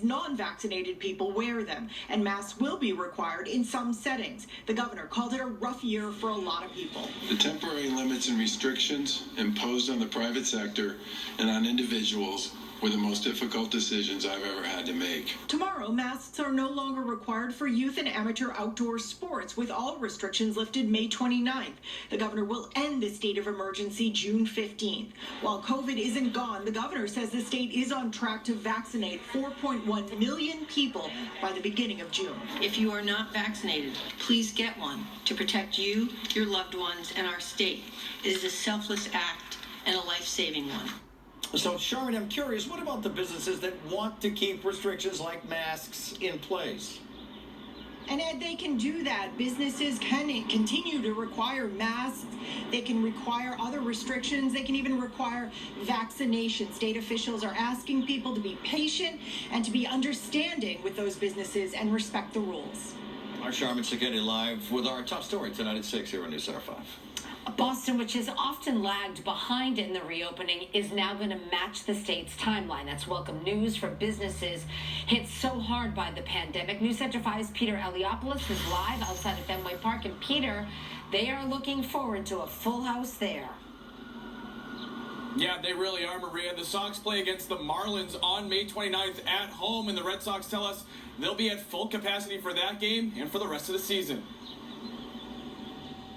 non-vaccinated people wear them, and masks will be required in some settings. The governor called it a rough year for a lot of people. The temporary limits and restrictions imposed on the private sector and on individuals were the most difficult decisions I've ever had to make. Tomorrow, masks are no longer required for youth and amateur outdoor sports, with all restrictions lifted May 29th. The governor will end the state of emergency June 15th. While COVID isn't gone, the governor says the state is on track to vaccinate 4.1 million people by the beginning of June. If you are not vaccinated, please get one to protect you, your loved ones, and our state. It is a selfless act and a life-saving one. So, Sharon, I'm curious, what about the businesses that want to keep restrictions like masks in place? And Ed, they can do that. Businesses can continue to require masks. They can require other restrictions. They can even require vaccination. State officials are asking people to be patient and to be understanding with those businesses and respect the rules. Our Charmin Sacchetti live with our top story tonight at 6 here on News Center 5. Boston, which has often lagged behind in the reopening, is now going to match the state's timeline. That's welcome news for businesses hit so hard by the pandemic. News Center 5's Peter Eliopoulos is live outside of Fenway Park. And Peter, they are looking forward to a full house there. Yeah, they really are, Maria. The Sox play against the Marlins on May 29th at home, and the Red Sox tell us they'll be at full capacity for that game and for the rest of the season.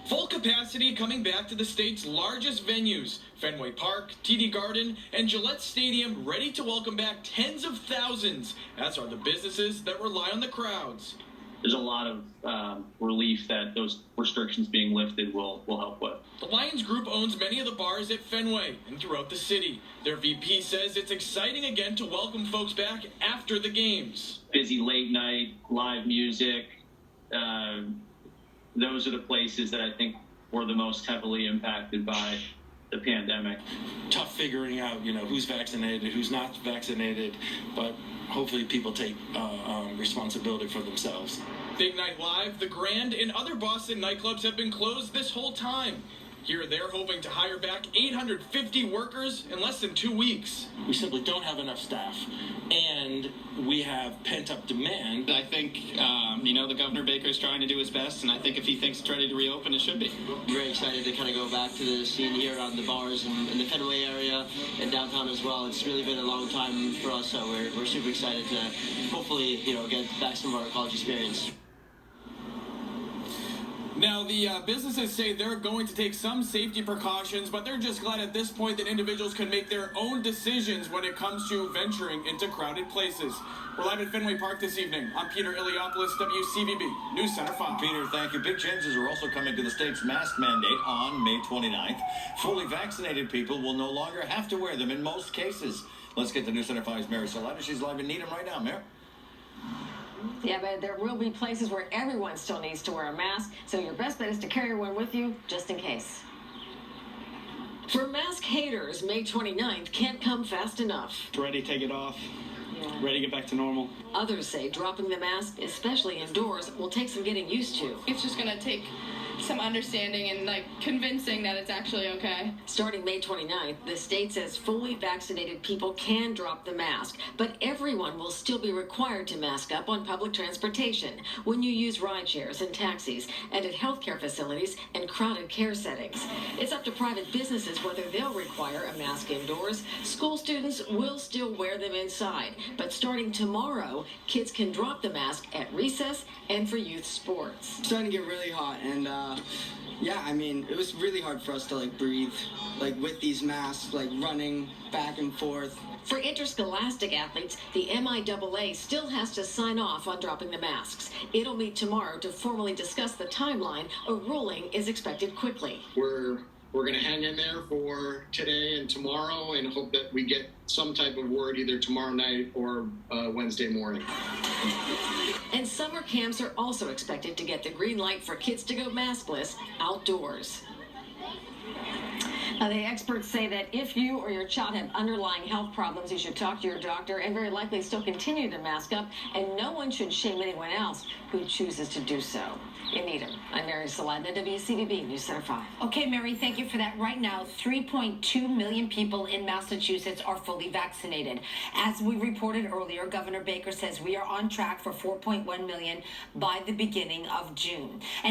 Full capacity coming back to the state's largest venues, Fenway Park, TD Garden, and Gillette Stadium, ready to welcome back tens of thousands, as are the businesses that rely on the crowds. There's a lot of relief that those restrictions being lifted will help with. The Lions Group owns many of the bars at Fenway and throughout the city. Their VP says it's exciting again to welcome folks back after the games. Busy late night, live music, those are the places that I think were the most heavily impacted by the pandemic. Tough figuring out, who's vaccinated, who's not vaccinated, but hopefully people take responsibility for themselves. Big Night Live, The Grand, and other Boston nightclubs have been closed this whole time. Here they're hoping to hire back 850 workers in less than 2 weeks. We simply don't have enough staff, and we have pent-up demand. I think, the Governor Baker is trying to do his best, and I think if he thinks it's ready to reopen, it should be. Very excited to kind of go back to the scene here on the bars in the Fenway area and downtown as well. It's really been a long time for us, so we're super excited to hopefully, get back some of our college experience. Now, the businesses say they're going to take some safety precautions, but they're just glad at this point that individuals can make their own decisions when it comes to venturing into crowded places. We're live at Fenway Park this evening. I'm Peter Eliopoulos, WCVB, News Center 5. Peter, thank you. Big changes are also coming to the state's mask mandate on May 29th. Fully vaccinated people will no longer have to wear them in most cases. Let's get to News Center 5's Mary Salata. She's live in Needham right now, Mary. Yeah, but there will be places where everyone still needs to wear a mask, so your best bet is to carry one with you just in case. For mask haters, May 29th can't come fast enough. Ready to take it off. Yeah. Ready to get back to normal. Others say dropping the mask, especially indoors, will take some getting used to. It's just going to take some understanding and convincing that it's actually okay. Starting May 29th, the state says fully vaccinated people can drop the mask, but everyone will still be required to mask up on public transportation when you use ride shares and taxis and at healthcare facilities and crowded care settings. It's up to private businesses whether they'll require a mask indoors. School students will still wear them inside, but starting tomorrow, kids can drop the mask at recess and for youth sports. It's starting to get really hot, and it was really hard for us to breathe with these masks, running back and forth. For interscholastic athletes, the MIAA still has to sign off on dropping the masks. It'll meet tomorrow to formally discuss the timeline. A ruling is expected quickly. We're going to hang in there for today and tomorrow and hope that we get some type of word either tomorrow night or Wednesday morning. And summer camps are also expected to get the green light for kids to go maskless outdoors. The experts say that if you or your child have underlying health problems, you should talk to your doctor and very likely still continue to mask up, and no one should shame anyone else who chooses to do so. In Needham, I'm Mary Saladin, WCVB News Center 5. Okay, Mary, thank you for that. Right now, 3.2 million people in Massachusetts are fully vaccinated. As we reported earlier, Governor Baker says we are on track for 4.1 million by the beginning of June. And